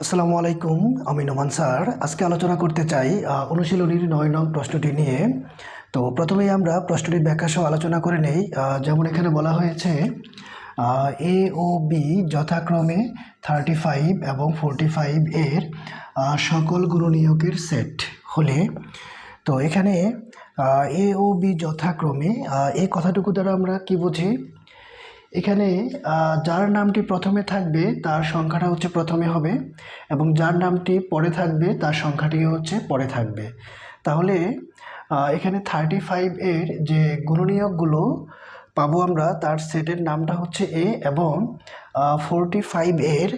আসসালামু আলাইকুম। আমি নোমান স্যার। আজকে আলোচনা করতে চাই অনুশীলনীর ৯ নং প্রশ্নটি নিয়ে। তো প্রথমেই আমরা প্রশ্নটির ব্যাখ্যা সহ আলোচনা করে নেই। যেমন এখানে বলা হয়েছে এ ও বি যথাক্রমে 35 এবং 45 এর সকল গুণনীয়কের সেট হলে, তো এখানে এ ও বি যথাক্রমে এই কথাটুকু দ্বারা আমরা কি বুঝি? এখানে যার নামটি প্রথমে থাকবে তার সংখ্যাটা হচ্ছে প্রথমে হবে, এবং যার নামটি পরে থাকবে তার সংখ্যাটি হচ্ছে পরে থাকবে। তাহলে এখানে 35 এর যে গুণনীয়কগুলো পাবো আমরা, তার সেটের নামটা হচ্ছে এ, এবং 45 এর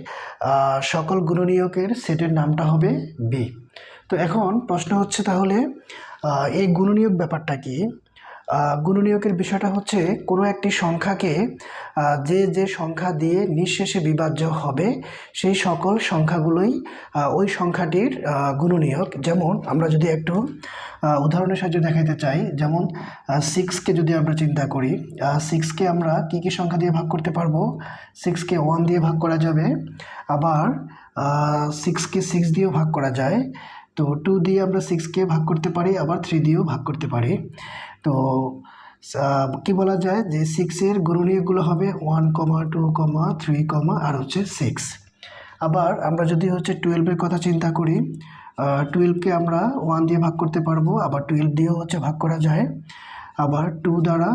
সকল গুণনীয়কের সেটের নামটা হবে বি। তো এখন প্রশ্ন হচ্ছে, তাহলে এই গুণনীয়ক ব্যাপারটা কি? গুণনীয়কের বিষয়টা হচ্ছে কোনো একটি সংখ্যাকে যে যে সংখ্যা দিয়ে নিঃশেষে বিভাজ্য হবে সেই সকল সংখ্যাগুলোই ওই সংখ্যাটির গুণনীয়ক। যেমন আমরা যদি একটু উদাহরণের সাহায্যে দেখাতে চাই, যেমন 6কে যদি আমরা চিন্তা করি, 6কে আমরা কী কী সংখ্যা দিয়ে ভাগ করতে পারবো? 6কে 1 দিয়ে ভাগ করা যাবে, আবার 6কে 6 দিয়েও ভাগ করা যায়। তো 2 দিয়ে আমরা 6কে ভাগ করতে পারি, আবার 3 দিয়েও ভাগ করতে পারি। তো কি বলা যায় যে 6-এর গুণনীয়কগুলো হবে 1, 2, 3, আর হচ্ছে 6। আবার আমরা যদি হচ্ছে 12-এর কথা চিন্তা করি, 12কে আমরা 1 দিয়ে ভাগ করতে পারবো, আবার 12 দিয়েও হচ্ছে ভাগ করা যায়, আবার 2 দ্বারা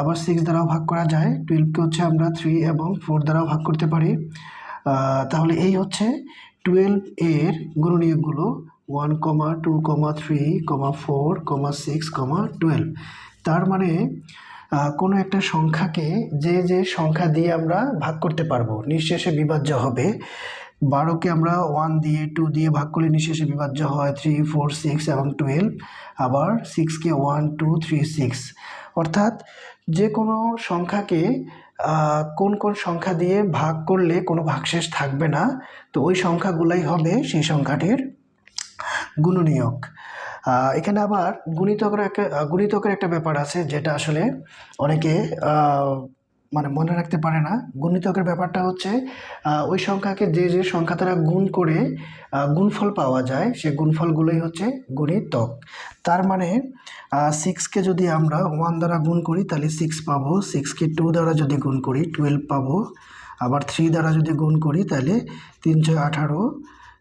আবার 6 দ্বারাও ভাগ করা যায়। 12কে হচ্ছে আমরা 3 এবং 4 দ্বারাও ভাগ করতে পারি। তাহলে এই হচ্ছে 12 এর গুণনীয়কগুলো 1, 2, 3, 4, 6, 12। তার মানে কোনো একটা সংখ্যাকে যে যে সংখ্যা দিয়ে আমরা ভাগ করতে পারবো নিঃশেষে বিভাজ্য হবে। 12কে আমরা 1 দিয়ে 2 দিয়ে ভাগ করলে নিঃশেষে বিভাজ্য হয় 3, 4, 6 এবং 12। আবার 6কে 1, 2, 3, 6। অর্থাৎ যে কোনো সংখ্যাকে কোন কোন সংখ্যা দিয়ে ভাগ করলে কোনো ভাগশেষ থাকবে না, তো ওই সংখ্যাগুলাই হবে সেই সংখ্যাটির গুণনীয়ক। এখানে আবার গুণিতকের একটা ব্যাপার আছে, যেটা আসলে অনেকে মানে মনে রাখতে পারে না। গুণিতকের ব্যাপারটা হচ্ছে ওই সংখ্যাকে যে যে সংখ্যা দ্বারা গুণ করে গুণফল পাওয়া যায়, সে গুণফলগুলোই হচ্ছে গুণিতক। তার মানে 6কে যদি আমরা 1 দ্বারা গুণ করি তাহলে 6 পাবো, 6কে 2 দ্বারা যদি গুণ করি 12 পাবো, আবার 3 দ্বারা যদি গুণ করি তাহলে 3, 6, 18।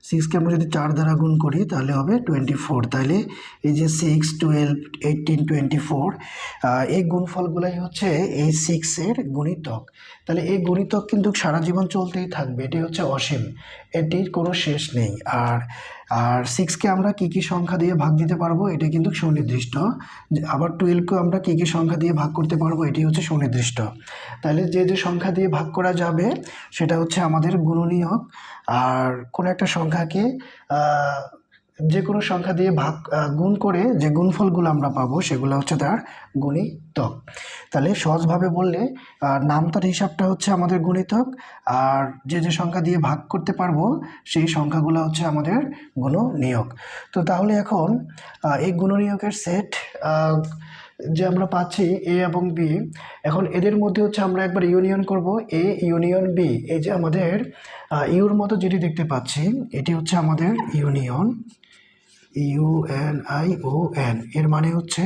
6কে আমরা যদি 4 দ্বারা গুণ করি তাহলে হবে 24। তাহলে এই যে 6, 12, 18, 24 এই গুণফলগুলাই হচ্ছে এই 6-এর গুণিতক। তাহলে এই গুণিতক কিন্তু সারা জীবন চলতেই থাকবে, এটি হচ্ছে অসীম, এটির কোনো শেষ নেই। আর 6কে আমরা কী কী সংখ্যা দিয়ে ভাগ দিতে পারবো এটা কিন্তু সুনির্দিষ্ট। আবার 12কেও আমরা কী কী সংখ্যা দিয়ে ভাগ করতে পারবো এটি হচ্ছে সুনির্দিষ্ট। তাহলে যে যে সংখ্যা দিয়ে ভাগ করা যাবে সেটা হচ্ছে আমাদের গুণনীয়ক। আর কোনো একটা সংখ্যাকে যে কোনো সংখ্যা দিয়ে গুণ করে যে গুণফলগুলো আমরা পাবো সেগুলো হচ্ছে তার গুণিতক। তাহলে সহজভাবে বললে নামতার হিসাবটা হচ্ছে আমাদের গুণিতক, আর যে যে সংখ্যা দিয়ে ভাগ করতে পারবো সেই সংখ্যাগুলো হচ্ছে আমাদের গুণনীয়ক। তো তাহলে এখন এই গুণনীয়কের সেট যে আমরা পাচ্ছি এ এবং বি, এখন এদের মধ্যে হচ্ছে আমরা একবার ইউনিয়ন করব, এ ইউনিয়ন বি। এই যে আমাদের ইউর মতো যেটি দেখতে পাচ্ছি এটি হচ্ছে আমাদের ইউনিয়ন, UNION। এর মানে হচ্ছে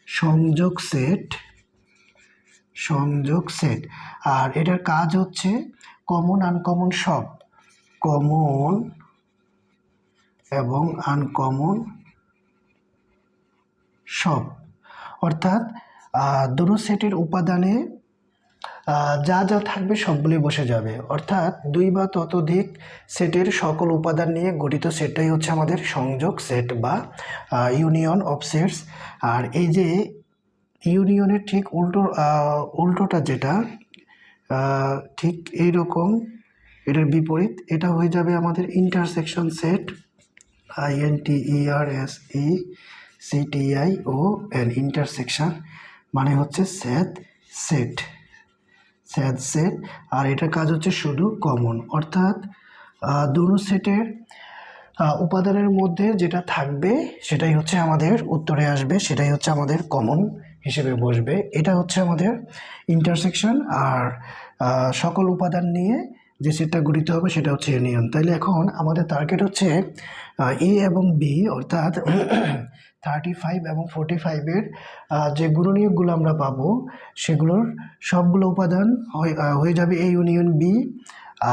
সংযোগ সেট, সংযোগ সেট। আর এটার কাজ হচ্ছে কমন আনকমন সব, কমন এবং আনকমন সব। অর্থাৎ দুটো সেটের উপাদানে যা যা থাকবে সবগুলি বসে যাবে। অর্থাৎ 2 বা ততোধিক সেটের সকল উপাদান নিয়ে গঠিত সেটটাই হচ্ছে আমাদের সংযোগ সেট বা ইউনিয়ন অফ সেটস। আর এই যে ইউনিয়নের ঠিক উল্টোটা যেটা ঠিক এইরকম, এটার বিপরীত, এটা হয়ে যাবে আমাদের ইন্টারসেকশন সেট, INTERSECTION। ইন্টারসেকশন মানে হচ্ছে স্যাদ সেট, স্যাদ সেট। আর এটার কাজ হচ্ছে শুধু কমন, অর্থাৎ দুটো সেটের উপাদানের মধ্যে যেটা থাকবে সেটাই হচ্ছে আমাদের উত্তরে আসবে, সেটাই হচ্ছে আমাদের কমন হিসেবে বসবে। এটা হচ্ছে আমাদের ইন্টারসেকশন। আর সকল উপাদান নিয়ে যে সেটটা গঠিত হবে সেটা হচ্ছে ইউনিয়ন। তাইলে এখন আমাদের টার্গেট হচ্ছে এ এবং বি অর্থাৎ 35 এবং 45-এর যে গুণনীয়কগুলো আমরা পাবো সেগুলোর সবগুলো উপাদান হয়ে যাবে এ ইউনিয়ন বি।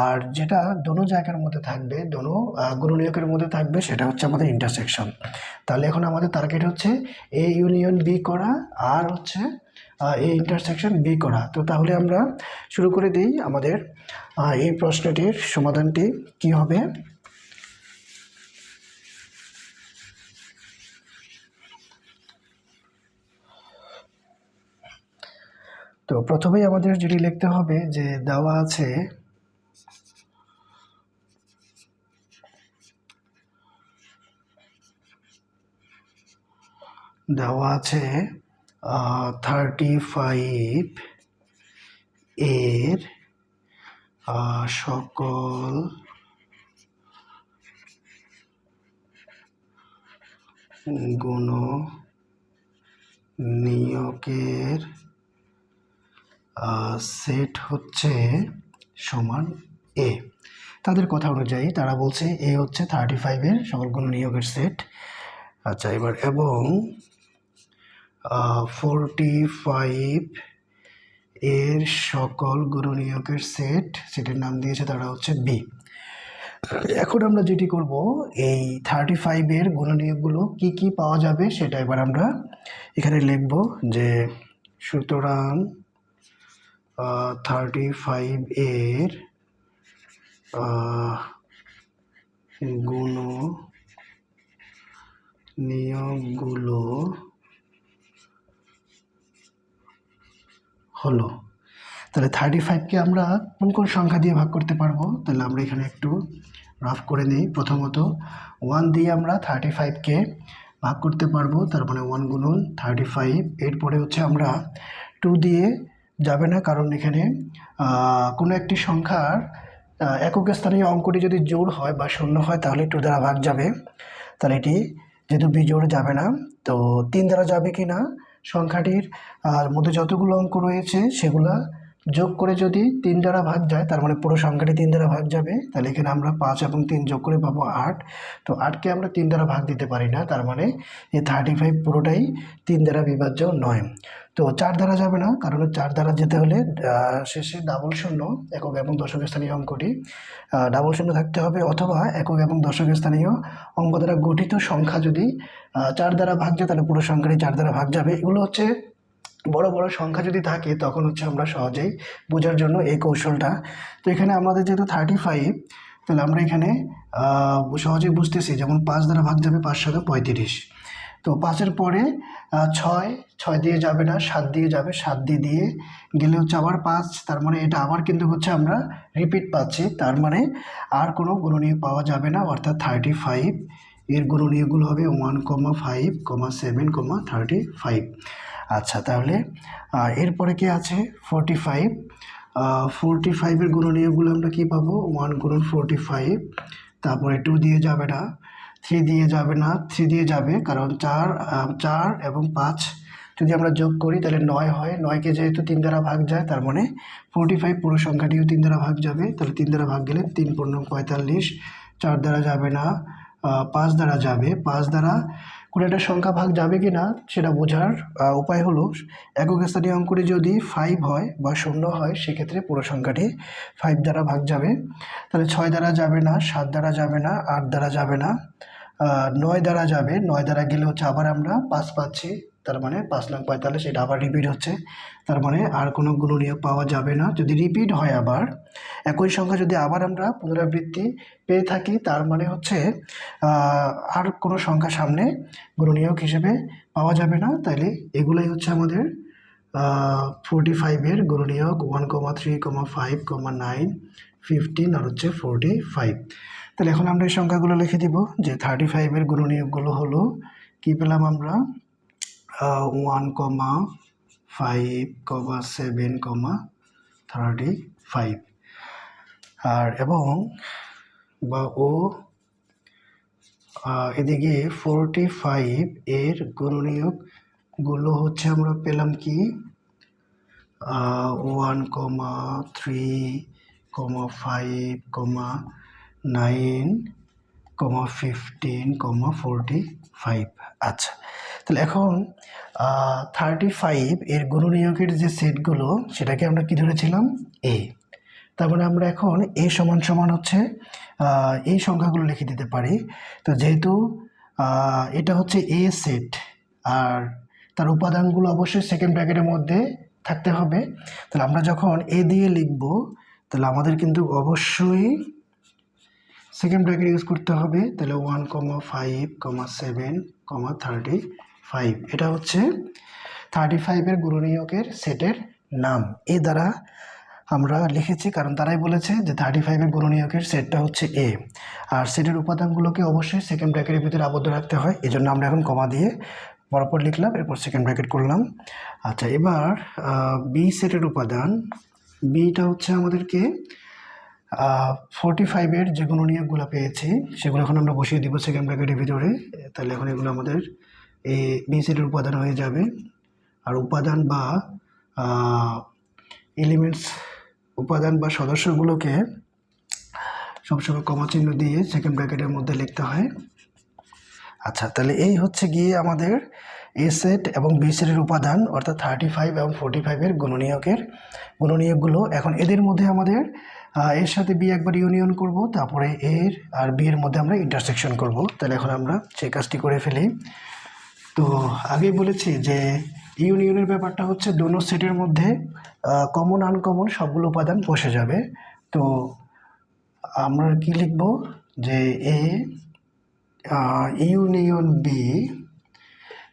আর যেটা দোনো জায়গার মধ্যে থাকবে, দোনো গুণনীয়কের মধ্যে থাকবে, সেটা হচ্ছে আমাদের ইন্টারসেকশন। তাহলে এখন আমাদের টার্গেট হচ্ছে এ ইউনিয়ন বি করা আর হচ্ছে এ ইন্টারসেকশন বি করা। তো তাহলে আমরা শুরু করে দিই আমাদের এই প্রশ্নটির সমাধানটি কি হবে। তো প্রথমেই আমাদের যেটি লিখতে হবে যে দেওয়া আছে দেওয়া আছে 35 এর সকল গুণনীয়কের সেট হচ্ছে সমান এ। তাদের কথা অনুযায়ী তারা বলছে এ হচ্ছে 35-এর সকল গুণনীয়কের সেট। আচ্ছা, এবার এবং 45 এর সকল গুণনীয়কের সেট, সেটার নাম দিয়েছে তারা হচ্ছে বি। এখন আমরা যেটি করব, এই 35-এর গুণনীয়কগুলো কি কি পাওয়া যাবে সেটা এবার আমরা এখানে লিখব যে সুতরাং 35 এর গুণনীয়কগুলো হলো। তাহলে 35-কে আমরা কোন কোন সংখ্যা দিয়ে ভাগ করতে পারবো, তাহলে আমরা এখানে একটু রাফ করে নিই। প্রথমত 1 দিয়ে আমরা 35-কে ভাগ করতে পারবো, তার মানে 1 গুণন 35। এরপরে হচ্ছে আমরা 2 দিয়ে যাবে না, কারণ এখানে কোনো একটি সংখ্যার একক স্থানীয় অঙ্কটি যদি জোড় হয় বা শূন্য হয় তাহলে 2 দ্বারা ভাগ যাবে। তাহলে এটি যেহেতু বিজোড় যাবে না, তো 3 দ্বারা যাবে কি না, সংখ্যাটির মধ্যে যতগুলো অঙ্ক রয়েছে সেগুলা যোগ করে যদি 3 দ্বারা ভাগ যায় তার মানে পুরো সংখ্যাটি 3 দ্বারা ভাগ যাবে। তাহলে এখানে আমরা 5 এবং 3 যোগ করে পাবো 8। তো 8কে আমরা 3 দ্বারা ভাগ দিতে পারি না, তার মানে এই 35 পুরোটাই 3 দ্বারা বিভাজ্য নয়। তো 4 দ্বারা যাবে না, কারণ 4 দ্বারা যেতে হলে শেষে ডাবল শূন্য, একক এবং দশক স্থানীয় অঙ্কটি ডাবল শূন্য থাকতে হবে, অথবা একক এবং দশক স্থানীয় অঙ্ক দ্বারা গঠিত সংখ্যা যদি 4 দ্বারা ভাগ যায় তাহলে পুরো সংখ্যাটি 4 দ্বারা ভাগ যাবে। এগুলো হচ্ছে বড় বড় সংখ্যা যদি থাকে তখন হচ্ছে আমরা সহজেই বোঝার জন্য এই কৌশলটা। তো এখানে আমাদের যেহেতু 35, তাহলে আমরা এখানে সহজেই বুঝতেছি, যেমন 5 দ্বারা ভাগ যাবে 5 7 35। তো 5-এর পরে 6 দিয়ে যাবে না, 7 দিয়ে যাবে, 7 দিয়ে গেলে হচ্ছে আবার 5, তার মানে এটা আবার কিন্তু হচ্ছে আমরা রিপিট পাচ্ছি, তার মানে আর কোনো গুণনীয়ক পাওয়া যাবে না, অর্থাৎ 35 এর গুণনীয়কগুলো হবে 1, 5, 7, 35। আচ্ছা, তাহলে এরপরে কি আছে 45। 45-এর গুণনীয়কগুলো আমরা কি পাবো, 1 গুণন 45, তারপরে 2 দিয়ে যাবে না, 3 দিয়ে যাবে না, 3 দিয়ে যাবে কারণ 4 এবং 5 যদি আমরা যোগ করি তাহলে 9 হয়। 9কে যেহেতু 3 দ্বারা ভাগ যায় তার মানে 45 পুরো সংখ্যাটিও 3 দ্বারা ভাগ যাবে। তাহলে 3 দ্বারা ভাগ গেলে 3 পূর্ণ 45। 4 দ্বারা যাবে না, 5 দ্বারা যাবে। 5 দ্বারা কোনো একটা সংখ্যা ভাগ যাবে কি না সেটা বোঝার উপায় হলো, একক স্থানীয় অঙ্কটি যদি 5 হয় বা 0 হয় সেক্ষেত্রে পুরো সংখ্যাটি 5 দ্বারা ভাগ যাবে। তাহলে 6 দ্বারা যাবে না, 7 দ্বারা যাবে না, 8 দ্বারা যাবে না, 9 দ্বারা যাবে। 9 দ্বারা গেলে হচ্ছে আবার আমরা 5 পাচ্ছি, তার মানে 5 নং 45, এটা আবার রিপিট হচ্ছে, তার মানে আর কোনো গুণনীয়ক পাওয়া যাবে না। যদি রিপিট হয় আবার একই সংখ্যা যদি আবার আমরা পুনরাবৃত্তি পেয়ে থাকি তার মানে হচ্ছে আর কোনো সংখ্যা সামনে গুণনীয়ক হিসেবে পাওয়া যাবে না। তাইলে এগুলোই হচ্ছে আমাদের 45-এর গুণনীয়ক 1, 3, 5, 9, 15 আর হচ্ছে 45। তাহলে এখন আমরা এই সংখ্যাগুলো লিখে দিব যে 35-এর গুণনীয়কগুলো হলো, কি পেলাম আমরা, 1, 5, 7, 35। আর এবং বা ও এদিকে 45 এর গুণনীয়কগুলো হচ্ছে আমরা পেলাম কি, 1, 3, 9, 15, 45। আচ্ছা, তাহলে এখন 35 এর গুণনীয়কের যে সেটগুলো সেটাকে আমরা কি ধরেছিলাম? এ। তার মানে আমরা এখন এ সমান সমান হচ্ছে এই সংখ্যাগুলো লিখে দিতে পারি। তো যেহেতু এটা হচ্ছে এ সেট আর তার উপাদানগুলো অবশ্যই সেকেন্ড ব্র্যাকেটের মধ্যে থাকতে হবে, তাহলে আমরা যখন এ দিয়ে লিখব তাহলে আমাদের কিন্তু অবশ্যই সেকেন্ড ব্র্যাকেট ইউজ করতে হবে। তাহলে 1, 5, 7, 35, এটা হচ্ছে 35 এর গুণনীয়কের সেটের নাম। এ দ্বারা আমরা লিখেছি কারণ তারাই বলেছে যে 35 এর গুণনীয়কের সেটটা হচ্ছে এ, আর সেটের উপাদানগুলোকে অবশ্যই সেকেন্ড ব্র্যাকেটের ভিতরে আবদ্ধ রাখতে হয়। এই জন্য আমরা এখন কমা দিয়ে পরপর লিখলাম, এরপর সেকেন্ড ব্র্যাকেট করলাম। আচ্ছা, এবার বি সেটের উপাদান, বিটা হচ্ছে আমাদেরকে 45 এর যে গুণনীয়কগুলো পেয়েছি সেগুলো এখন আমরা বসিয়ে দিব সেকেন্ড ব্র্যাকেটের ভিতরে। তাহলে এখন এগুলো আমাদের এই বি সেটের উপাদান হয়ে যাবে। আর উপাদান বা এলিমেন্টস, উপাদান বা সদস্যগুলোকে সবসময় কমা চিহ্ন দিয়ে সেকেন্ড ব্র্যাকেটের মধ্যে লিখতে হয়। আচ্ছা, তাহলে এই হচ্ছে গিয়ে আমাদের এ সেট এবং বি সেটের উপাদান, অর্থাৎ 35 এবং 45 এর গুণনীয়কগুলো। এখন এদের মধ্যে আমাদের এর সাথে বি একবার ইউনিয়ন করব, তারপরে এর আর বি এর মধ্যে আমরা ইন্টারসেকশন করব। তাহলে এখন আমরা সেই কাজটি করে ফেলি। তো আগেই বলেছি যে ইউনিয়নের ব্যাপারটা হচ্ছে দোনো সেটের মধ্যে কমন আনকমন সবগুলো উপাদান বসে যাবে। তো আমরা কি লিখব যে এ ইউনিয়ন বি,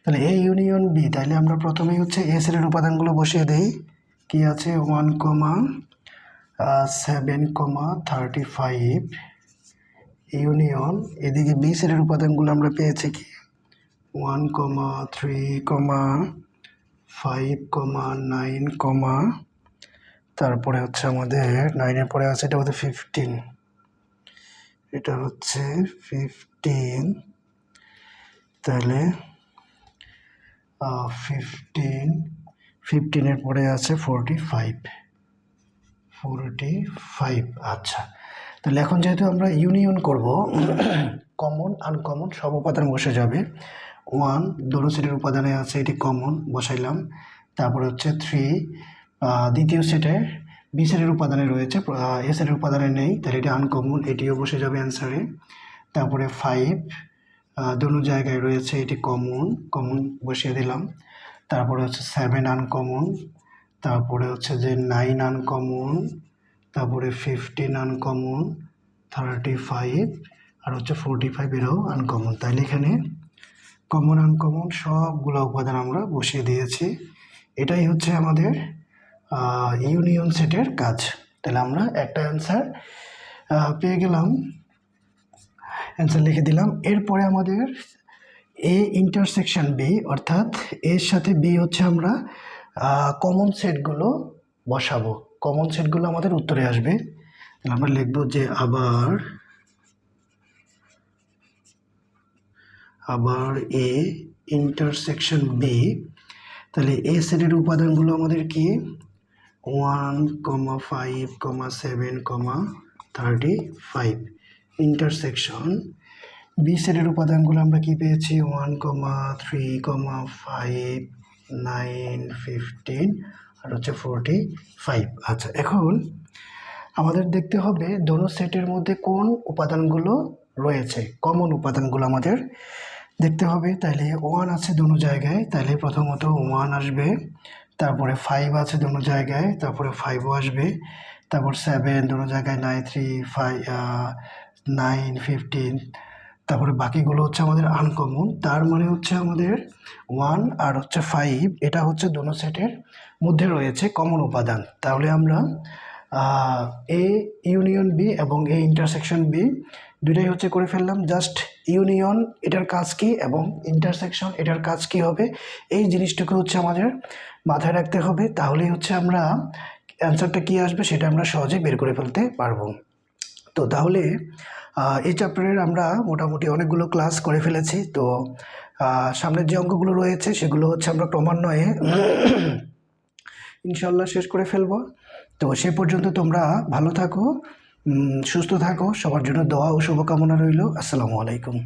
তাহলে এ ইউনিয়ন বি, তাহলে আমরা প্রথমেই হচ্ছে এ সেটের উপাদানগুলো বসিয়ে দেই। কি আছে? 1, 7, 35 ইউনিয়ন, এদিকে বি সেটের উপাদানগুলো আমরা পেয়েছি কি 1, 3, 5, 9, তারপরে হচ্ছে আমাদের 9-এর পরে আছে এটা হচ্ছে 15, এটা হচ্ছে 15, তাহলে 15-এর পরে আছে 45। আচ্ছা, তাহলে এখন যেহেতু আমরা ইউনিয়ন করব, কমন আনকমন সব উপাদান বসে যাবে। 1 দোনো সেটের উপাদানে আছে, এটি কমন বসাইলাম। তারপরে হচ্ছে 3 দ্বিতীয় সেটে বি সেটের উপাদানে রয়েছে, এ সেটের উপাদানে নেই, তাহলে এটি আনকমন, এটিও বসে যাবে অ্যান্সারে। তারপরে 5 দোনো জায়গায় রয়েছে, এটি কমন বসিয়ে দিলাম। তারপরে হচ্ছে 7 আনকমন, তারপরে হচ্ছে যে 9 আনকমন, তারপরে 15 আনকমন, 35 আর হচ্ছে 45 এরাও আনকমন। তাইলে এখানে কমন আনকমন সবগুলো উপাদান আমরা বসিয়ে দিয়েছি। এটাই হচ্ছে আমাদের ইউনিয়ন সেটের কাজ। তাহলে আমরা একটা অ্যান্সার পেয়ে গেলাম, অ্যান্সার লিখে দিলাম। এরপরে আমাদের এ ইন্টারসেকশন বি, অর্থাৎ এর সাথে বি হচ্ছে আমরা কমন সেটগুলো বসাবো। কমন সেটগুলো আমাদের উত্তরে আসবে। তাহলে আমরা লিখব যে আবার এ ইন্টারসেকশন বি, তাহলে এ সেটের উপাদানগুলো আমাদের কি 1, 5, 7, 35 ইন্টারসেকশন বি সেটের উপাদানগুলো আমরা কি পেয়েছি 1, 3, 5, 9, 15 আর হচ্ছে 45। আচ্ছা, এখন আমাদের দেখতে হবে দোনো সেটের মধ্যে কোন উপাদানগুলো রয়েছে, কমন উপাদানগুলো আমাদের দেখতে হবে। তাহলে 1 আছে দোনো জায়গায়, তাহলে প্রথমত 1 আসবে, তারপরে 5 আছে দোনো জায়গায়, তারপরে 5ও আসবে, তারপর 7 দোনো জায়গায়, 9, 15, তারপরে বাকিগুলো হচ্ছে আমাদের আনকমন। তার মানে হচ্ছে আমাদের 1 আর হচ্ছে 5 এটা হচ্ছে দোনো সেটের মধ্যে রয়েছে কমন উপাদান। তাহলে আমরা এ ইউনিয়ন বি এবং এ ইন্টারসেকশন বি দুটাই হচ্ছে করে ফেললাম। জাস্ট ইউনিয়ন এটার কাজ কি এবং ইন্টারসেকশন এটার কাজ কি হবে, এই জিনিসটুকু হচ্ছে আমাদের মাথায় রাখতে হবে। তাহলেই হচ্ছে আমরা অ্যান্সারটা কি আসবে সেটা আমরা সহজে বের করে ফেলতে পারবো। তো তাহলে এই চ্যাপ্টারের আমরা মোটামুটি অনেকগুলো ক্লাস করে ফেলেছি। তো সামনের যে অঙ্কগুলো রয়েছে সেগুলো হচ্ছে আমরা ক্রমান্বয়ে ইনশাল্লাহ শেষ করে ফেলবো। তো সে পর্যন্ত তোমরা ভালো থাকো, সুস্থ থাকো। সবার জন্য দোয়া ও শুভকামনা রইল। আসসালামু আলাইকুম।